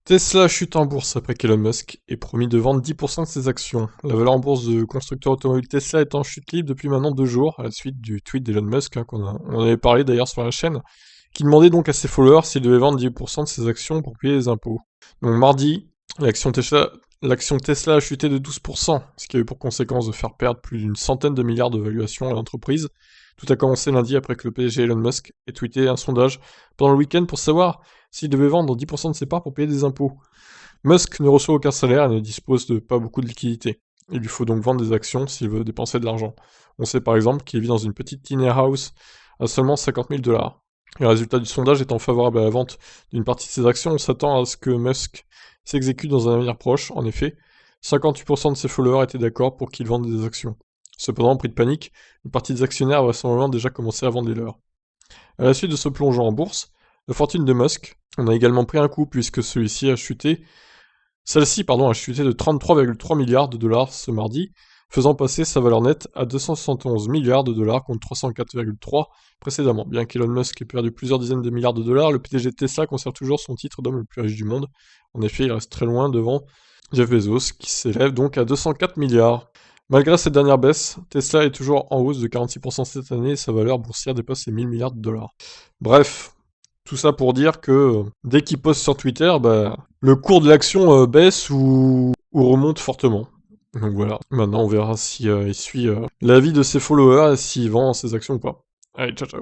Tesla chute en bourse après qu'Elon Musk ait promis de vendre 10% de ses actions. La valeur en bourse de constructeur automobile Tesla est en chute libre depuis maintenant 2 jours, à la suite du tweet d'Elon Musk, on en avait parlé d'ailleurs sur la chaîne, qui demandait donc à ses followers s'il devait vendre 10% de ses actions pour payer les impôts. Donc mardi, l'action Tesla a chuté de 12%, ce qui a eu pour conséquence de faire perdre plus d'une centaine de milliards de valuation à l'entreprise. Tout a commencé lundi après que le PDG Elon Musk ait tweeté un sondage pendant le week-end pour savoir s'il devait vendre 10% de ses parts pour payer des impôts. Musk ne reçoit aucun salaire et ne dispose de pas beaucoup de liquidités. Il lui faut donc vendre des actions s'il veut dépenser de l'argent. On sait par exemple qu'il vit dans une petite tiny house à seulement 50 000 $. Le résultat du sondage étant favorable à la vente d'une partie de ses actions, on s'attend à ce que Musk s'exécute dans un avenir proche. En effet, 58% de ses followers étaient d'accord pour qu'il vende des actions. Cependant, pris de panique, une partie des actionnaires a vraisemblablement déjà commencé à vendre les leurs. À la suite de ce plongeon en bourse, la fortune de Musk en a également pris un coup puisque celle-ci a chuté de 33,3 milliards de dollars ce mardi, faisant passer sa valeur nette à 271 milliards de dollars contre 304,3 précédemment. Bien qu'Elon Musk ait perdu plusieurs dizaines de milliards de dollars, le PDG de Tesla conserve toujours son titre d'homme le plus riche du monde. En effet, il reste très loin devant Jeff Bezos, qui s'élève donc à 204 milliards. Malgré cette dernière baisse, Tesla est toujours en hausse de 46% cette année et sa valeur boursière dépasse les 1000 milliards de dollars. Bref, tout ça pour dire que dès qu'il poste sur Twitter, le cours de l'action baisse ou remonte fortement. Donc voilà, maintenant on verra si il suit l'avis de ses followers et s'il vend ses actions ou pas. Allez, ciao ciao.